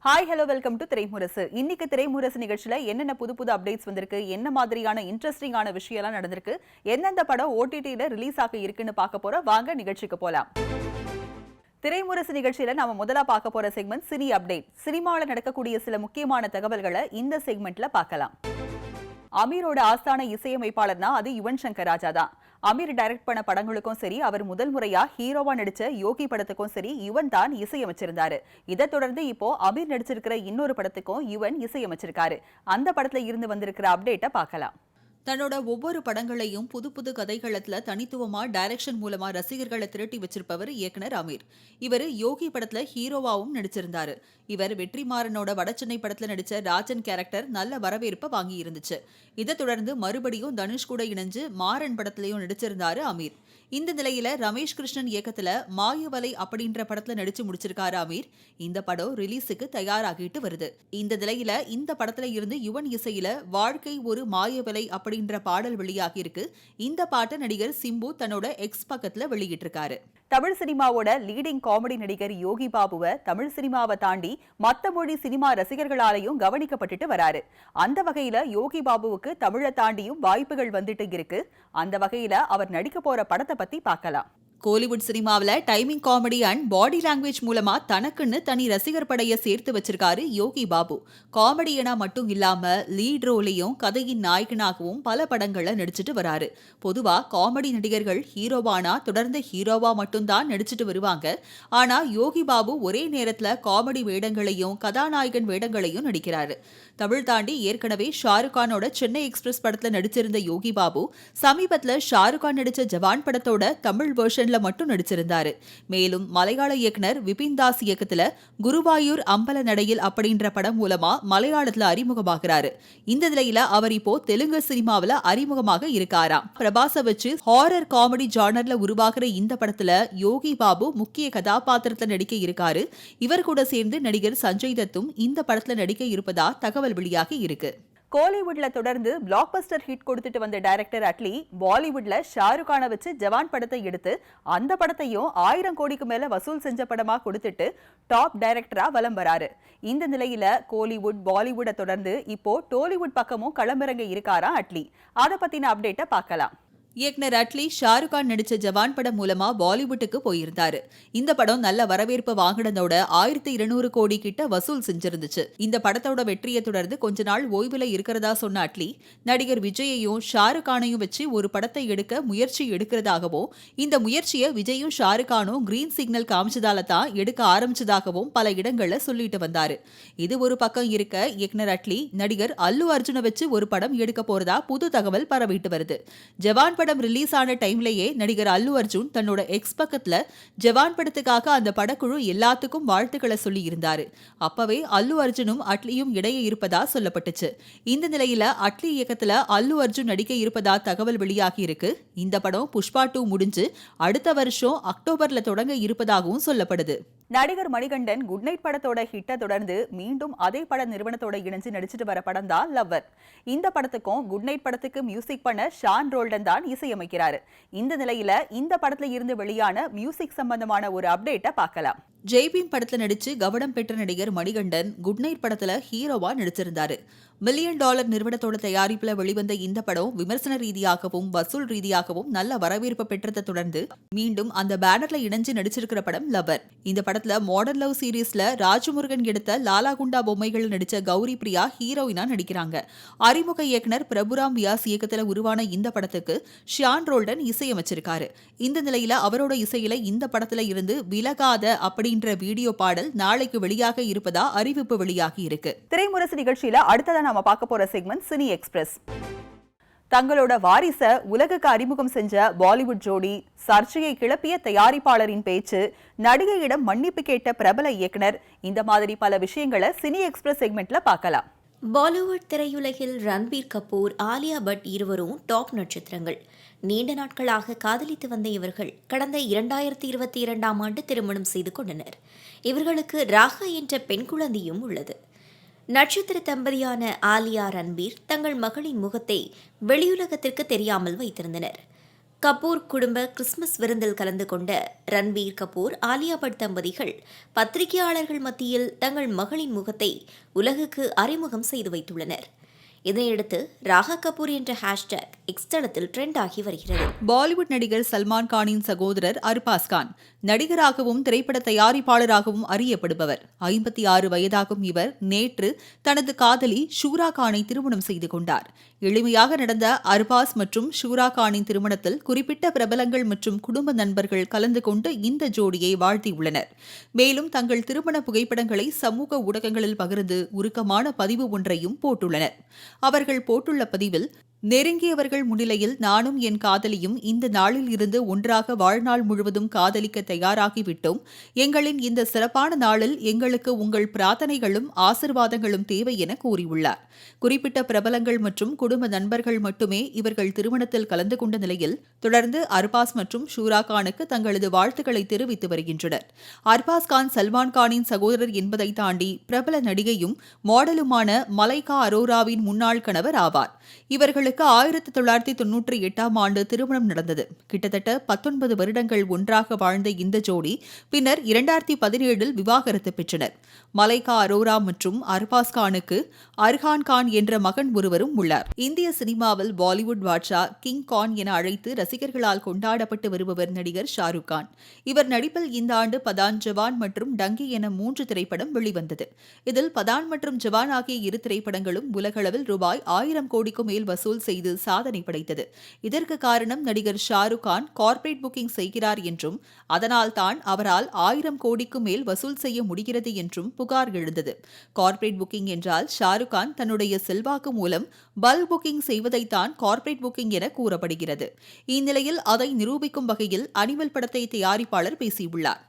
Hi hello welcome to Thiraimurasu. இன்னைக்கு திரைமுரசு நிகழ்ச்சியில என்னென்ன புது புது அப்டேட்ஸ் வந்திருக்கு, என்ன மாதிரியான இன்ட்ரெஸ்டிங்கான விஷயம்லாம் நடந்திருக்கு, எந்தெந்த படம் ஓடிடியில ரிலீஸ் ஆக இருக்குன்னு பார்க்க போறோம். வாங்க நிகழ்ச்சிக்கு போலாம். திரைமுரசு நிகழ்ச்சியில நாம முதலா பார்க்க போற செக்மெண்ட் சினி அப்டேட். சினிமாவில் நடக்கக்கூடிய சில முக்கியமான தகவல்களை இந்த செக்மெண்ட்ல பார்க்கலாம். அமீரோட ஆஸ்தான இசையமைப்பாளர்னா அது யுவன் சங்கர் ராஜா தான். அமீர் டைரக்ட் பண்ண படங்களுக்கும் சரி, அவர் முதல் முறையா ஹீரோவா நடிச்ச யோகி படத்துக்கும் சரி யுவன் தான் இசையமைச்சிருந்தாரு. இதை தொடர்ந்து இப்போ அமீர் நடிச்சிருக்கிற இன்னொரு படத்துக்கும் யுவன் இசையமைச்சிருக்காரு. அந்த படத்துல இருந்து வந்திருக்கிற அப்டேட்டை பார்க்கலாம். தன்னோட ஒவ்வொரு படங்களையும் புது புது கதைகளத்துல தனித்துவமா டைரக்ஷன் மூலமா ரசிகர்களை திரட்டி வச்சிருப்பவர் இயக்குனர் அமீர். இவர் யோகி படத்துல ஹீரோவாவும் நடிச்சிருந்தாரு. இவர் வெற்றிமாறனோட வடசென்னை படத்துல நடிச்ச ராஜன் கேரக்டர் நல்ல வரவேற்பை வாங்கி இருந்துச்சு. இதை தொடர்ந்து மறுபடியும் தனுஷ் கூட இணைஞ்சு மாறன் படத்திலையும் நடிச்சிருந்தாரு அமீர். இந்த நிலையில ரமேஷ் கிருஷ்ணன் இயக்கத்துல மாயவலை அப்படின்ற படத்துல நடிச்சு முடிச்சிருக்காரு அமீர். இந்த படம் ரிலீஸுக்கு தயாராகிட்டு வருது. இந்த நிலையில இந்த படத்துல இருந்து யுவன் இசையில வாழ்க்கை ஒரு மாயவலை அப்படின்ற பாடல் வெளியாகி இருக்கு. இந்த பாட்டை நடிகர் சிம்பு தன்னோட எக்ஸ் பக்கத்துல வெளியிட்டு இருக்காரு. தமிழ் சினிமாவோட லீடிங் காமெடி நடிகர் யோகி பாபுவை தமிழ் சினிமாவை தாண்டி மத்த மொழி சினிமா ரசிகர்களாலையும் கவனிக்கப்பட்டுட்டு வராரு. அந்த வகையில யோகி பாபுவுக்கு தமிழை தாண்டியும் வாய்ப்புகள் வந்துட்டு இருக்கு. அந்த வகையில அவர் நடிக்க போற படத்தை பத்தி பார்க்கலாம். கோலிவுட் சினிமாவில் timing comedy and body language மூலமா தனக்குன்னு தனி ரசிகர் படையை சேர்த்து வச்சிருக்காரு யோகி பாபு. காமெடியனா மட்டும் இல்லாம லீட் ரோலையும் கதையின் நாயகனாகவும் பல படங்கள்ல நடிச்சிட்டு வராரு. பொதுவா காமெடி நடிகர்கள் ஹீரோவானா தொடர்ந்து ஹீரோவா மட்டும்தான் நடிச்சிட்டு வருவாங்க. ஆனா யோகி பாபு ஒரே நேரத்துல காமெடி வேடங்களையும் கதாநாயகன் வேடங்களையும் நடிக்கிறாரு. தமிழ் தாண்டி ஏற்கனவே ஷாருக் கானோட சென்னை எக்ஸ்பிரஸ் படத்துல நடிச்சிருந்த யோகி பாபு சமீபத்துல ஷாருக் கான் நடிச்ச ஜவான் படத்தோட தமிழ் வெர்ஷன்ல மட்டும் நடிச்சிருந்தாரு. மேலும் மலையாள இயக்குனர் விபின் தாஸ் இயக்கத்துல குருவாயூர் அம்பல நடையில் அப்படின்ற படம் மூலமா மலையாளத்துல அறிமுகமாகிறாரு. இந்த நிலையில அவர் இப்போ தெலுங்கு சினிமாவில அறிமுகமாக இருக்காராம். பிரபாச வச்சு ஹாரர் காமெடி ஜானர்ல உருவாகிற இந்த படத்துல யோகி பாபு முக்கிய கதாபாத்திரத்துல நடிக்க இருக்காரு. இவர் கூட சேர்ந்து நடிகர் சஞ்சய் தத்தும் இந்த படத்துல நடிக்க இருப்பதா தகவல் வெளியாகி இருக்கு. கோலிவுட்ல தொடர்ந்து பிளாக் பஸ்டர் ஹிட் கொடுத்துட்டு வந்த டைரக்டர் அட்லி பாலிவுட்ல ஷாருக் கானை வச்சு ஜவான் படத்தை எடுத்து அந்த படத்தையும் 1000 கோடிக்கு மேல வசூல் செஞ்ச படமா கொடுத்துட்டு டாப் டைரக்டரா வலம் வராரு. இந்த நிலையில கோலிவுட் பாலிவுட்டை தொடர்ந்து இப்போ டோலிவுட் பக்கமும் களமிறங்க இருக்காரா அட்லி. அதை பத்தின அப்டேட்டை பார்க்கலாம். இயக்குனர் அட்லி ஷாருக் கான் நடிச்ச ஜவான் படம் மூலமா பாலிவுட்டுக்கு போயிருந்தாரு. இந்த படம் நல்ல வரவேற்பு வாங்கினதோட 1200 கோடி கிட்ட வசூல் செஞ்சிருந்துச்சு. இந்த படத்தோட வெற்றியை தொடர்ந்து கொஞ்ச நாள் ஓய்வுல இருக்கிறதா சொன்ன அட்லி நடிகர் விஜயையும் ஷாருக் கானையும் வச்சு ஒரு படத்தை எடுக்க முயற்சி எடுக்கிறதாகவும் இந்த முயற்சியை விஜயும் ஷாருக் கானும் கிரீன் சிக்னல் காமிச்சதால தான் எடுக்க ஆரம்பிச்சதாகவும் பல இடங்கள்ல சொல்லிட்டு வந்தாரு. இது ஒரு பக்கம் இருக்க இயக்குனர் அட்லி நடிகர் அல்லு அர்ஜுனை வச்சு ஒரு படம் எடுக்க போறதா புது தகவல் பரவிட்டு வருது. ஜவான் படம் ரிலீஸ் ஆன டைம்லயே நடிகர் அல்லு அர்ஜுன் தன்னோட எக்ஸ் பக்கத்துல ஜவான் படத்துக்காக அந்த படக்குழு எல்லாத்துக்கும் வாழ்த்துக்களை சொல்லி இருந்தாரு. அப்பவே அல்லு அர்ஜுனும் அட்லியும் இடையே இருப்பதா சொல்லப்பட்டுச்சு. இந்த நிலையில அட்லி இயக்கத்துல அல்லு அர்ஜுன் நடிக்க இருப்பதா தகவல் வெளியாகி இருக்கு. இந்த படம் புஷ்பா 2 முடிஞ்சு அடுத்த வருஷம் அக்டோபர்ல தொடங்க இருப்பதாகவும் சொல்லப்படுது. நடிகர் மணிகண்டன் குட் நைட் படத்தோட ஹிட்டை தொடர்ந்து மீண்டும் அதே பட நிறுவனத்தோட இணைஞ்சு நடிச்சிட்டு வர படம் தான் லவ்வர். இந்த படத்துக்கும் குட் நைட் படத்துக்கு மியூசிக் பண்ண ஷான் ரோல்டன் தான் இசையமைக்கிறாரு. இந்த நிலையில இந்த படத்துல இருந்து வெளியான மியூசிக் சம்பந்தமான ஒரு அப்டேட்டை பார்க்கலாம். ஜெய்பீம் படத்துல நடிச்சு கவனம் பெற்ற நடிகர் மணிகண்டன் குட் நைட் படத்துல ஹீரோவா நடிச்சிருந்தாரு. $1 மில்லியன் நிறுவனத்தோட தயாரிப்புல வெளிவந்த இந்த படம் விமர்சன ரீதியாகவும் வசூல் ரீதியாகவும் நல்ல வரவேற்பு பெற்றதை தொடர்ந்து மீண்டும் அந்த பேனர்ல இணைஞ்சு நடிச்சிருக்கிற படம் லவர். இந்த படத்துல மாடர்ன் லவ் சீரீஸ்ல ராஜமுருகன் எடுத்த லாலா குண்டா பொம்மைகள் நடிச்ச கௌரி பிரியா ஹீரோயினா நடிக்கிறாங்க. அறிமுக இயக்குனர் பிரபுராம் வியாஸ் இயக்கத்துல உருவான இந்த படத்துக்கு ஷியான் ரோல்டன் இசையமைச்சிருக்காரு. இந்த நிலையில அவரோட இசையில இந்த படத்துல இருந்து விலகாத அப்படின்ற வீடியோ பாடல் நாளைக்கு வெளியாக இருப்பதா அறிவிப்பு வெளியாகி இருக்கு. திரைமுரசு நிகழ்ச்சியில அடுத்ததான் நாம பார்க்க போற செக்மெண்ட் சினி எக்ஸ்பிரஸ். தங்களோட வாரிச உலகுக்கு அறிமுகம் செஞ்ச பாலிவுட் ஜோடி, சர்ச்சையை கிளப்பிய தயாரிப்பாளரின் பேச்சு, நடிகையிடம் மன்னிப்பு கேட்ட பிரபல இயக்குனர், இந்த மாதிரி பல விஷயங்களை சினி எக்ஸ்பிரஸ் செக்மெண்ட்ல பார்க்கலாம். பாலிவுட் திரையுலகில் ரன்பீர் கபூர், ஆலியா பட் இருவரும் டாப் நட்சத்திரங்கள். நீண்ட நாட்களாக காதலித்து வந்த இவர்கள் கடந்த 2022ஆம் ஆண்டு திருமணம் செய்து கொண்டனர். இவர்களுக்கு ராகா என்ற பெண் குழந்தையும் உள்ளது. நட்சத்திர தம்பதியான ஆலியா ரன்பீர் தங்கள் மகளின் முகத்தை வெளியுலகத்திற்கு தெரியாமல் வைத்திருந்தனர். கபூர் குடும்ப கிறிஸ்துமஸ் விருந்தில் கலந்து கொண்ட ரன்பீர் கபூர், ஆலியா பட் தம்பதிகள் பத்திரிகையாளர்கள் மத்தியில் தங்கள் மகளின் முகத்தை உலகுக்கு அறிமுகம் செய்து வைத்துள்ளனர். இதனையடுத்து ராகா கபூர் என்ற ஹேஷ்டேக் எக்ஸ் தளத்தில் ட்ரெண்ட் ஆகி வருகிறது. பாலிவுட் நடிகர் சல்மான் கானின் சகோதரர் அர்பாஸ் கான் நடிகராகவும் திரைப்பட தயாரிப்பாளராகவும் அறியப்படுபவர். 56 வயதாகும் இவர் நேற்று தனது காதலி ஷூரா கானை திருமணம் செய்து கொண்டார். எளிமையாக நடந்த அர்பாஸ் மற்றும் ஷூரா கானின் திருமணத்தில் குறிப்பிட்ட பிரபலங்கள் மற்றும் குடும்ப நண்பர்கள் கலந்து கொண்டு இந்த ஜோடியை வாழ்த்தியுள்ளனர். மேலும் தங்கள் திருமண புகைப்படங்களை சமூக ஊடகங்களில் பகிர்ந்து உருக்கமான பதிவு ஒன்றையும் போட்டுள்ளனர். அவர்கள் போட்டுள்ள பதிவில், நெருங்கியவர்கள் முன்னிலையில் நானும் என் காதலியும் இந்த நாளில் இருந்து ஒன்றாக வாழ்நாள் முழுவதும் காதலிக்க தயாராகிவிட்டோம். எங்களின் இந்த சிறப்பான நாளில் எங்களுக்கு உங்கள் பிரார்த்தனைகளும் ஆசிர்வாதங்களும் தேவை என கூறியுள்ளார். குறிப்பிட்ட பிரபலங்கள் மற்றும் குடும்ப நண்பர்கள் மட்டுமே இவர்கள் திருமணத்தில் கலந்து கொண்ட நிலையில் தொடர்ந்து அர்பாஸ் மற்றும் ஷூரா கானுக்கு தங்களது வாழ்த்துக்களை தெரிவித்து வருகின்றனர். அர்பாஸ் கான் சல்மான் கானின் சகோதரர் என்பதை தாண்டி பிரபல நடிகையும் மாடலுமான மலைகா அரோராவின் முன்னாள் கணவர் ஆவார். இவர்களுக்கு 1998ஆம் ஆண்டு திருமணம் நடந்தது. கிட்டத்தட்ட 19 வருடங்கள் ஒன்றாக வாழ்ந்த இந்த ஜோடி பின்னர் 2017இல் விவாகரத்து பெற்றனர். மலைகா அரோரா மற்றும் அர்பாஸ் கானுக்கு அர்ஹான் கான் என்ற மகன் ஒருவரும் உள்ளார். இந்திய சினிமாவில் பாலிவுட் பாட்ஷா, கிங் கான் என அழைத்து ரசிகர்களால் கொண்டாடப்பட்டு வருபவர் நடிகர் ஷாருக் கான். இவர் நடிப்பில் இந்த ஆண்டு பதான், ஜவான் மற்றும் டங்கி என 3 திரைப்படம் வெளிவந்தது. இதில் பதான் மற்றும் ஜவான் ஆகிய 2 திரைப்படங்களும் உலகளவில் ரூபாய் 1000 கோடிக்கும் மேல் வசூல் செய்து சாதனை படைத்தது. இதற்கு காரணம் நடிகர் ஷாருக் கான் கார்ப்பரேட் புக்கிங் செய்கிறார் என்றும் அதனால் தான் அவரால் 1000 கோடிக்கும் மேல் வசூல் செய்ய முடிகிறது என்றும் புகார் எழுந்தது. கார்ப்பரேட் புக்கிங் என்றால் ஷாருக் கான் தன்னுடைய செல்வாக்கு மூலம் பல்க் புக்கிங் செய்வதைத்தான் கார்ப்பரேட் புக்கிங் என கூறப்படுகிறது. இந்நிலையில் அதை நிரூபிக்கும் வகையில் அனிமல் படத்தை தயாரிப்பாளர் பேசியுள்ளார்.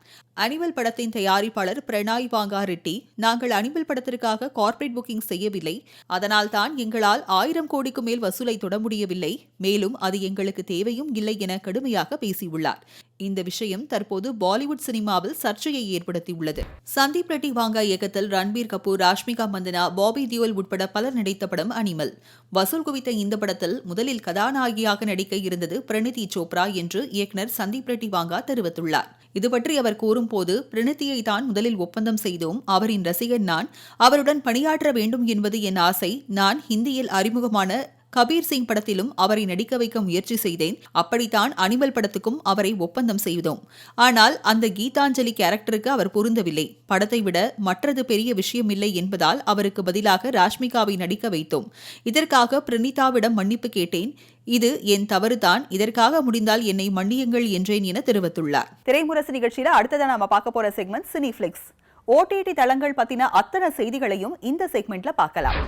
அனிமல் படத்தின் தயாரிப்பாளர் பிரணாய் வாங்கா ரெட்டி, நாங்கள் அனிமல் படத்திற்காக கார்ப்பரேட் புக்கிங் செய்யவில்லை, அதனால் தான் எங்களால் 1000 கோடிக்கு மேல் வசூலை தொட முடியவில்லை, மேலும் அது எங்களுக்கு தேவையும் இல்லை என கடுமையாக பேசியுள்ளார். இந்த விஷயம் தற்போது பாலிவுட் சினிமாவில் சர்ச்சையை ஏற்படுத்தியுள்ளது. சந்தீப் ரெட்டி வாங்கா இயக்கத்தில் ரன்பீர் கபூர், ராஷ்மிகா மந்தனா, பாபி தியோல் உட்பட பலர் நடித்த படம் அனிமல். வசூல் குவித்த இந்த படத்தில் முதலில் கதாநாயகியாக நடிக்க இருந்தது பிரணிதி சோப்ரா என்று இயக்குநர் சந்தீப் ரெட்டி வாங்கா தெரிவித்துள்ளார். இதுபற்றி அவர் கூறும்போது, பிரணிதியை தான் முதலில் ஒப்பந்தம் செய்தோம், அவரின் ரசிகன் நான், அவருடன் பணியாற்ற வேண்டும் என்பது என் ஆசை. நான் ஹிந்தியில் அறிமுகமான கபீர் சிங் படத்திலும் அவரை நடிக்க வைக்க முயற்சி செய்தேன். அப்படித்தான் அனிமல் படத்துக்கும் அவரை ஒப்பந்தம் செய்தோம். ஆனால் அந்த கீதாஞ்சலி கேரக்டருக்கு அவர் பொருந்தவில்லை. படத்தை விட மற்றது பெரிய விஷயமில்லை என்பதால் அவருக்கு பதிலாக ராஷ்மிகாவை நடிக்க வைத்தோம். இதற்காக பிரணீதாவிடம் மன்னிப்பு கேட்டேன். இது என் தவறுதான், இதற்காக முடிந்தால் என்னை மன்னியுங்கள் என்றேன் என தெரிவித்துள்ளார். திரைமுரசு நிகழ்ச்சியில அடுத்ததான் நாம பார்க்க போற செக்மெண்ட் சினிஃபிளிக்ஸ். OTT தளங்கள் பத்தின அத்தனை செய்திகளையும் இந்த செக்மெண்ட்ல பார்க்கலாம்.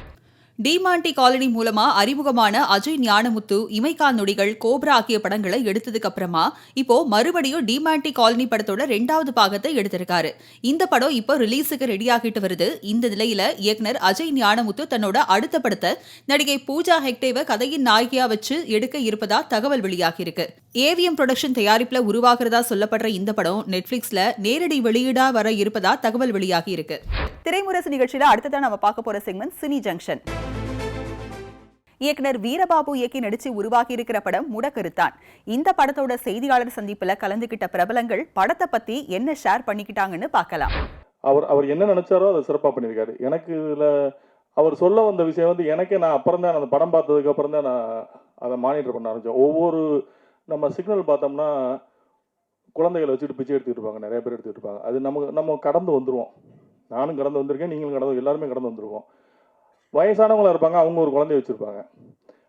டிமாண்டி காலனி மூலமா அறிமுகமான அஜய் ஞானமுத்து, இமைக்கா நொடிகள், கோப்ரா ஆகிய படங்களை எடுத்ததுக்கு அப்புறமா இப்போ மறுபடியும் டிமாண்டி காலனி படத்தோட 2வது பாகத்தை எடுத்திருக்காரு. இந்த படம் இப்போ ரிலீஸுக்கு ரெடி ஆகிட்டு வருது. இந்த நிலையில இயக்குனர் அஜய் ஞானமுத்து தன்னோட அடுத்த படத்தை நடிகை பூஜா ஹெக்டேவை கதையின் நாயகியா வச்சு எடுக்க இருப்பதா தகவல் வெளியாகி இருக்கு. ஏவிஎம் புரொடக்ஷன் தயாரிப்புல உருவாகிறதா சொல்லப்படுற இந்த படம் நெட்ஃபிளிக்ஸ்ல நேரடி வெளியீடா வர இருப்பதா தகவல் வெளியாகி இருக்கு. திரைமுரசு நிகழ்ச்சியில அடுத்ததான் நம்ம பார்க்க போற செக்மெண்ட் சினி ஜங்ஷன். இயக்குனர் வீரபாபு இயக்கி நடிச்சு உருவாகி இருக்கிற படம் முடக்கருத்தான். இந்த படத்தோட செய்தியாளர் சந்திப்புல கலந்துகிட்ட பிரபலங்கள் படத்தை பத்தி என்ன ஷேர் பண்ணிக்கிட்டாங்கன்னு பார்க்கலாம். அவர் என்ன நினைச்சாரோ அதை சிறப்பா பண்ணியிருக்காரு. எனக்கு இதுல அவர் சொல்ல வந்த விஷயம் வந்து எனக்கே நான் அப்புறம் தான் அந்த படம் பார்த்ததுக்கு அப்புறம் தான் நான் அதை மானிட்டர் பண்ண ஆரம்பிச்சேன். ஒவ்வொரு நம்ம சிக்னல் பார்த்தோம்னா குழந்தைகளை வச்சுட்டு பிச்சை எடுத்துட்டு இருப்பாங்க, நிறைய பேர் எடுத்துட்டு இருப்பாங்க. அது நம்ம கடந்து வந்துருவோம். நானும் கடந்து வந்திருக்கேன், நீங்களும் கடந்து, எல்லாருமே கடந்து வந்துருவோம். வயசானவங்களா இருப்பாங்க, அவங்க ஒரு குழந்தைய வச்சிருப்பாங்க.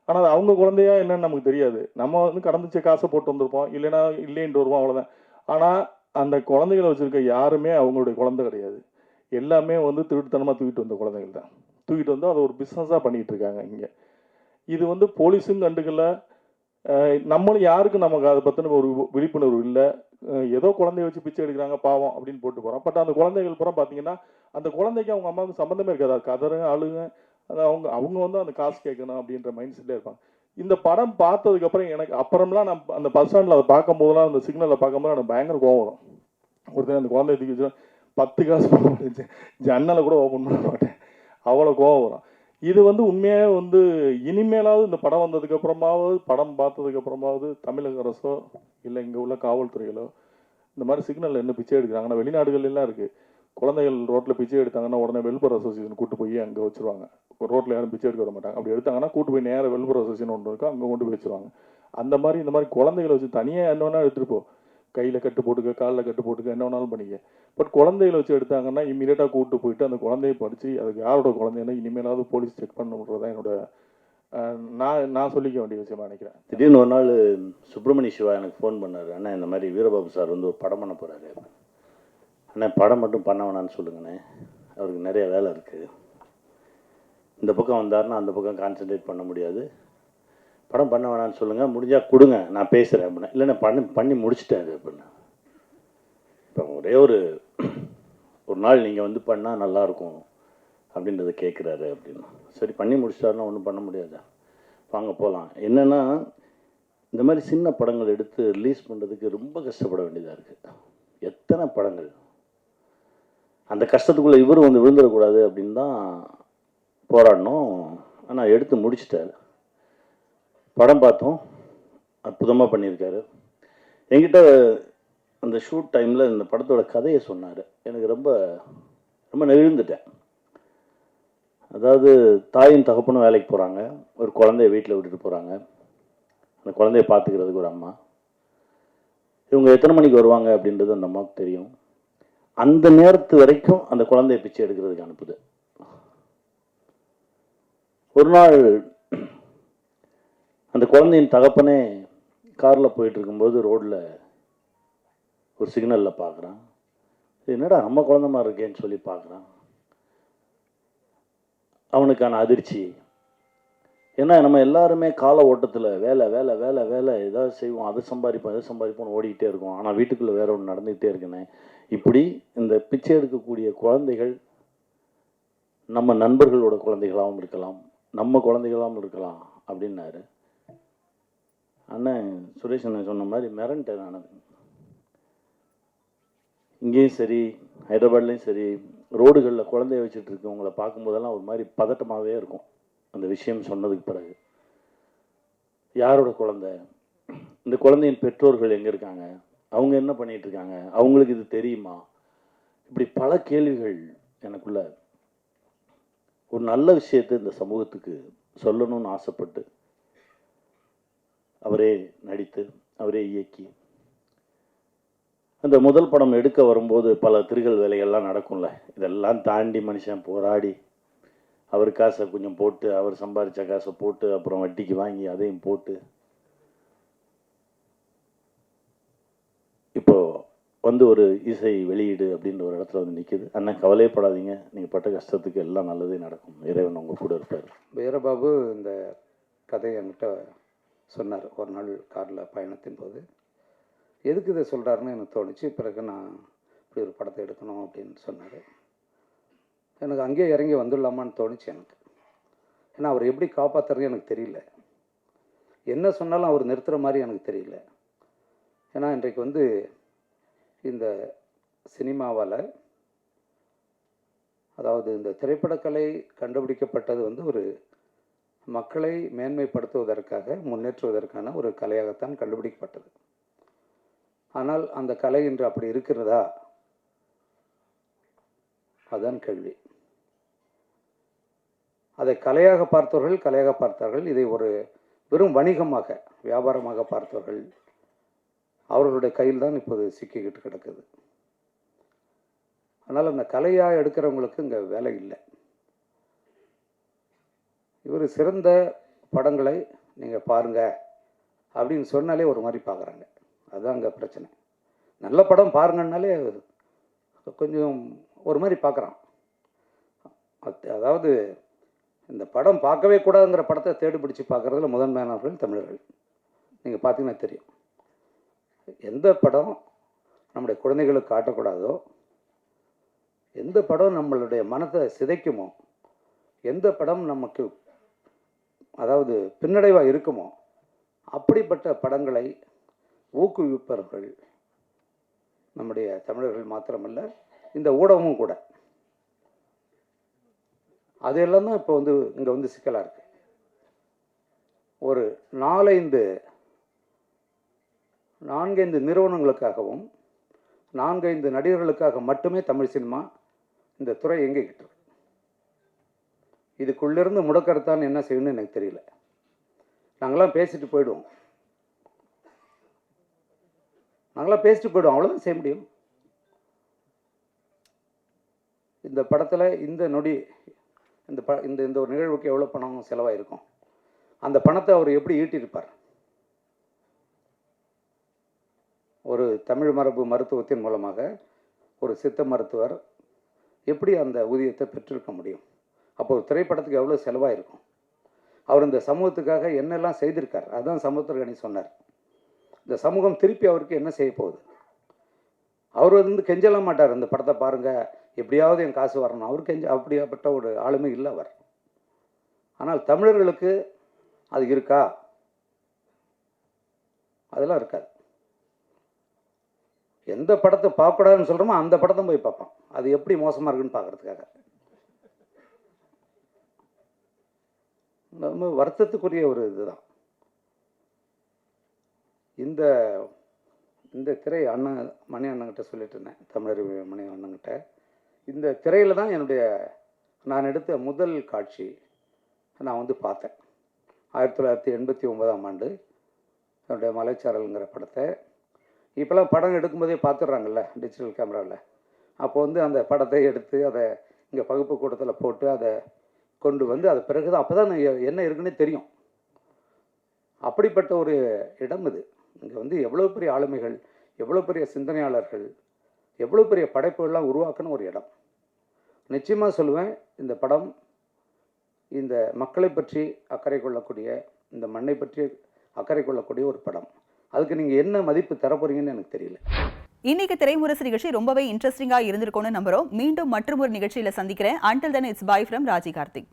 ஆனால் அது அவங்க குழந்தையா என்னன்னு நமக்கு தெரியாது. நம்ம வந்து கடந்துச்சு காசை போட்டு வந்திருப்போம், இல்லைன்னா இல்லைன்ட்டு வருவோம், அவ்வளோதான். ஆனால் அந்த குழந்தைகளை வச்சிருக்க யாருமே அவங்களுடைய குழந்தை கிடையாது. எல்லாமே வந்து திருட்டுத்தனமாக தூக்கிட்டு வந்த குழந்தைகள் தான். தூக்கிட்டு வந்து அதை ஒரு பிஸ்னஸாக பண்ணிகிட்டு இருக்காங்க இங்கே. இது வந்து போலீஸும் கண்டுக்கல, நம்மளும் யாருக்கும் நமக்கு அதை பற்றின ஒரு விழிப்புணர்வு இல்லை. ஏதோ குழந்தைய வச்சு பிச்சை எடுக்கிறாங்க பாவம் அப்படின்னு போட்டு போகிறோம். பட் அந்த குழந்தைகள் பூரா பார்த்தீங்கன்னா அந்த குழந்தைக்கு அவங்க அம்மாவுக்கு சம்மந்தமே இருக்காது. கதறுங்க, அழுங்க, அவங்க வந்து அந்த காசு கேட்கணும் அப்படின்ற மைண்ட் செட்லேயே இருப்பாங்க. இந்த படம் பார்த்ததுக்கப்புறம் எனக்கு அப்புறம்லாம் நான் அந்த பஸ் ஸ்டாண்டில் அதை பார்க்கும்போதெல்லாம், அந்த சிக்னலில் பார்க்கும்போது எனக்கு பயங்கர கோவம் வரும். ஒருத்தர் அந்த குழந்தைய தூக்கி வச்சு 10 காசு போட முடிஞ்சு ஜன்னலை கூட ஓப்பன் பண்ண மாட்டேன், அவ்வளோ கோவம் வரும். இது வந்து உண்மையாக வந்து இனிமேலாவது இந்த படம் வந்ததுக்கு அப்புறமாவது, படம் பார்த்ததுக்கு அப்புறமாவது தமிழக அரசோ இல்லை இங்கே உள்ள காவல்துறைகளோ இந்த மாதிரி சிக்னல் என்ன பிச்சை எடுக்கிறாங்கன்னா, வெளிநாடுகள் எல்லாம் இருக்குது. குழந்தைகள் ரோட்டில் பிச்சை எடுத்தாங்கன்னா உடனே வெல்ஃபேர் அசோசியேஷன் கூட்டு போய் அங்கே வச்சுருவாங்க. ரோட்டில் யாரும் பிச்சை எடுக்க வர மாட்டாங்க. அப்படி எடுத்தாங்கன்னா கூட்டு போய் நேராக வெல்ஃபேர் அசோசியேஷன் ஒன்று இருக்கும், அங்கே கொண்டு போய் வச்சுருவாங்க. அந்த மாதிரி இந்த மாதிரி குழந்தைகளை வச்சு தனியாக என்ன வேணாலும் எடுத்துகிட்டு போ, கையில் கட்டு போட்டுக்க, காலில் கட்டு போட்டுக்க, என்ன வேணாலும் பண்ணிக்க. பட் குழந்தைகளை வச்சு எடுத்தாங்கன்னா இம்மீடியட்டாக கூப்பிட்டு போயிட்டு அந்த குழந்தையை படித்து அதுக்கு யாரோட குழந்தைன்னா இனிமேலாவது போலீஸ் செக் பண்ணுறது தான் என்னோட நான் சொல்லிக்க வேண்டிய விஷயமா நினைக்கிறேன். திடீர்னு ஒரு நாள் சுப்பிரமணிய சிவா எனக்கு ஃபோன் பண்ணார். அண்ணா இந்த மாதிரி வீரபாபு சார் வந்து ஒரு படம் பண்ண போகிறாரு. அண்ணா படம் மட்டும் பண்ண வேணான்னு சொல்லுங்கண்ணே, அவருக்கு நிறைய வேலை இருக்குது. இந்த பக்கம் வந்தாருன்னா அந்த பக்கம் கான்சன்ட்ரேட் பண்ண முடியாது. படம் பண்ண வேணான்னு சொல்லுங்கள், முடிஞ்சால் கொடுங்க நான் பேசுகிறேன் அப்படின்னா. இல்லைண்ணா பண்ணி முடிச்சிட்டாரு அப்படின்னா. இப்போ ஒரே ஒரு நாள் நீங்கள் வந்து பண்ணால் நல்லாயிருக்கும் அப்படின்றத கேட்குறாரு அப்படின்னா. சரி பண்ணி முடிச்சிட்டாருன்னா ஒன்றும் பண்ண முடியாதா, வாங்க போகலாம். என்னென்னா இந்த மாதிரி சின்ன படங்கள் எடுத்து ரிலீஸ் பண்ணுறதுக்கு ரொம்ப கஷ்டப்பட வேண்டியதாக இருக்குது. எத்தனை படங்கள் அந்த கஷ்டத்துக்குள்ளே இவர் வந்து விழுந்துடக்கூடாது அப்படின்னு தான் போராடணும். ஆனால் எடுத்து முடிச்சிட்டாரு. படம் பார்த்தோம், அற்புதமாக பண்ணியிருக்காரு. என்கிட்ட அந்த ஷூட் டைமில் இந்த படத்தோட கதையை சொன்னார். எனக்கு ரொம்ப ரொம்ப நெகிழ்ந்துட்டேன். அதாவது தாயும் தகப்பனும் வேலைக்கு போகிறாங்க, ஒரு குழந்தைய வீட்டில் விட்டுட்டு போகிறாங்க. அந்த குழந்தைய பார்த்துக்கிறதுக்கு ஒரு அம்மா. இவங்க எத்தனை மணிக்கு வருவாங்க அப்படின்றது அந்த அம்மாவுக்கு தெரியும். அந்த நேரத்து வரைக்கும் அந்த குழந்தைய பிச்சை எடுக்கிறதுக்கு அனுப்புது. ஒரு நாள் அந்த குழந்தையின் தகப்பனே காரில் போயிட்டு இருக்கும்போது ரோட்டில் ஒரு சிக்னலில் பார்க்குறான். என்னடா நம்ம குழந்தை மாதிரி இருக்கேன்னு சொல்லி பார்க்குறான். அவனுக்கான அதிர்ச்சி. ஏன்னா நம்ம எல்லாருமே கால ஓட்டத்தில் வேலை வேலை வேலை வேலை ஏதாவது செய்வோம், அதை சம்பாதிப்போம் எதை சம்பாதிப்போம்னு ஓடிக்கிட்டே இருக்கும். ஆனால் வீட்டுக்குள்ளே வேற ஒன்று நடந்துக்கிட்டே இருக்குன்னு இப்படி இந்த பிச்சை எடுக்கக்கூடிய குழந்தைகள் நம்ம நண்பர்களோட குழந்தைகளாகவும் இருக்கலாம், நம்ம குழந்தைகளாகவும் இருக்கலாம் அப்படின்னாரு. அண்ணன் சுரேஷ் அண்ணன் சொன்ன மாதிரி மிரண்டேன் நான். இங்கேயும் சரி ஹைதராபாத்லேயும் சரி ரோடுகளில் குழந்தைய வச்சுட்டு இருக்கவங்கள பார்க்கும்போதெல்லாம் ஒரு மாதிரி பதட்டமாகவே இருக்கும். அந்த விஷயம் சொன்னதுக்கு பிறகு யாரோட குழந்தை, இந்த குழந்தையின் பெற்றோர்கள் எங்கே இருக்காங்க, அவங்க என்ன பண்ணிட்டு இருக்காங்க, அவங்களுக்கு இது தெரியுமா, இப்படி பல கேள்விகள் எனக்குள்ள. ஒரு நல்ல விஷயத்தை இந்த சமூகத்துக்கு சொல்லணும்னு ஆசைப்பட்டு அவரே நடித்து அவரே இயக்கி அந்த முதல் படம் எடுக்க வரும்போது பல திருகல் வேலைகள்லாம் நடக்கும்ல. இதெல்லாம் தாண்டி மனுஷன் போராடி அவர் காசை கொஞ்சம் போட்டு, அவர் சம்பாதிச்ச காசை போட்டு, அப்புறம் வட்டிக்கு வாங்கி அதையும் போட்டு இப்போ வந்து ஒரு இசை வெளியீடு அப்படின்ற ஒரு இடத்துல வந்து நிற்கிது. அண்ணன் கவலையப்படாதீங்க, நீங்கள் பட்ட கஷ்டத்துக்கு எல்லாம் நல்லதே நடக்கும், இறைவன் உங்கள் கூட இருப்பார். வீரபாபு இந்த கதையை என்கிட்ட சொன்னார் ஒரு நாள் காரில் பயணத்தின் போது. எதுக்கு இதை சொல்கிறாருன்னு எனக்கு தோணுச்சு. பிறகு நான் இப்படி ஒரு படத்தை எடுக்கணும் அப்படின்னு சொன்னார். எனக்கு அங்கேயே இறங்கி வந்துடலாமான்னு தோணுச்சு எனக்கு. ஏன்னா அவர் எப்படி காப்பாற்றுறது எனக்கு தெரியல, என்ன சொன்னாலும் அவர் நிறுத்துகிற மாதிரி எனக்கு தெரியல. ஏன்னா இன்றைக்கு வந்து இந்த சினிமாவால், அதாவது இந்த திரைப்படக்கலை கண்டுபிடிக்கப்பட்டது வந்து ஒரு மக்களை மேன்மைப்படுத்துவதற்காக முன்னேற்றுவதற்கான ஒரு கலையாகத்தான் கண்டுபிடிக்கப்பட்டது. ஆனால் அந்த கலை இன்று அப்படி இருக்கிறதா, அதுதான் கேள்வி. அதை கலையாக பார்த்தவர்கள் கலையாக பார்த்தார்கள், இதை ஒரு வெறும் வணிகமாக வியாபாரமாக பார்த்தவர்கள் அவர்களுடைய கையில் தான் இப்போது சிக்கிக்கிட்டு கிடக்குது. அதனால் அந்த கலையாக எடுக்கிறவங்களுக்கு இங்கே வேலை இல்லை. இவர் சிறந்த படங்களை நீங்கள் பாருங்க அப்படின்னு சொன்னாலே ஒரு மாதிரி பார்க்குறாங்க. அதுதான் அங்கே பிரச்சனை. நல்ல படம் பாருங்கன்னாலே கொஞ்சம் ஒரு மாதிரி பார்க்குறான். அதாவது இந்த படம் பார்க்கவே கூடாதுங்கிற படத்தை தேடி பிடிச்சி பார்க்குறதுல முதன்மையானவர்கள் தமிழர்கள். நீங்கள் பார்த்தீங்கன்னா தெரியும். எந்த படம் நம்முடைய குழந்தைகளுக்கு காட்டக்கூடாதோ, எந்த படம் நம்மளுடைய மனத்தை சிதைக்குமோ, எந்த படம் நமக்கு அதாவது பின்னடைவாக இருக்குமோ அப்படிப்பட்ட படங்களை ஊக்குவிப்பவர்கள் நம்முடைய தமிழர்கள் மாத்திரமல்ல, இந்த ஊடகமும் கூட. அது எல்லாம் தான் இப்போ வந்து இங்கே வந்து சிக்கலாக இருக்குது. ஒரு 4-5 நிறுவனங்களுக்காகவும் 4-5 நடிகர்களுக்காக மட்டுமே தமிழ் சினிமா இந்த துறை எங்கிக்கிட்டு இருக்கு. இதுக்குள்ளேருந்து முடக்கறத்தான் என்ன செய்யணும்னு எனக்கு தெரியல. நாங்களாம் பேசிட்டு போயிடுவோம், அவ்வளோதான் செய்ய முடியும். இந்த படத்தில் இந்த நொடி இந்த ஒரு நிகழ்வுக்கு எவ்வளோ பணம் செலவாயிருக்கும், அந்த பணத்தை அவர் எப்படி ஈட்டியிருப்பார்? ஒரு தமிழ் மரபு மருத்துவத்தின் மூலமாக ஒரு சித்த மருத்துவர் எப்படி அந்த ஊதியத்தை பெற்றிருக்க முடியும்? அப்போ ஒரு திரைப்படத்துக்கு எவ்வளோ செலவாயிருக்கும்? அவர் இந்த சமூகத்துக்காக என்னெல்லாம் செய்திருக்கார்? அதுதான் சமுத்திரகனி சொன்னார். இந்த சமூகம் திருப்பி அவருக்கு என்ன செய்ய போகுது? அவர் வந்து கெஞ்சலாம் மாட்டார், இந்த படத்தை பாருங்கள் எப்படியாவது என் காசு வரணும். அவர் அப்படியாப்பட்ட ஒரு ஆளுமை இல்லை அவர். ஆனால் தமிழர்களுக்கு அது இருக்கா? அதெல்லாம் இருக்காது. எந்த படத்தை பார்க்கக்கூடாதுன்னு சொல்கிறோமோ அந்த படத்தை போய் பார்ப்பான், அது எப்படி மோசமாக இருக்குன்னு பார்க்குறதுக்காக. ரொம்ப வருத்தத்துக்குரிய ஒரு இதுதான். இந்த இந்த திரை மணி அண்ணங்கிட்ட சொல்லிட்டு இருந்தேன், தமிழறிவு மணி அண்ணங்கிட்ட. இந்த திரையில் தான் நான் எடுத்த முதல் காட்சி நான் வந்து பார்த்தேன். 1989ஆம் ஆண்டு என்னுடைய மலைச்சாரல்ங்கிற படத்தை. இப்போலாம் படம் எடுக்கும்போதே பார்த்துட்றாங்கல்ல டிஜிட்டல் கேமராவில். அப்போ வந்து அந்த படத்தை எடுத்து அதை இங்கே பகுப்பு கூட்டத்தில் போட்டு அதை கொண்டு வந்து அது பிறகு தான் அப்போ தான் என்ன இருக்குன்னே தெரியும். அப்படிப்பட்ட ஒரு இடம் இது. இங்கே வந்து எவ்வளோ பெரிய ஆளுமைகள், எவ்வளோ பெரிய சிந்தனையாளர்கள், எவ்வளோ பெரிய படைப்புகள்லாம் உருவாக்குன ஒரு இடம். நிச்சயமாக சொல்லுவேன், இந்த படம் இந்த மக்களை பற்றி அக்கறை கொள்ளக்கூடிய, இந்த மண்ணை பற்றி அக்கறை கொள்ளக்கூடிய ஒரு படம். அதுக்கு நீங்கள் என்ன மதிப்பு தரப்போறீங்கன்னு எனக்கு தெரியல. இன்னைக்கு திரைமுரசு நிகழ்ச்சி ரொம்பவே இன்ட்ரெஸ்டிங்கா இருந்திருக்கும்னு நம்புறோம். மீண்டும் மற்றொரு நிகழ்ச்சியில சந்திக்கிறேன். Until then, it's bye from Raji Karthik.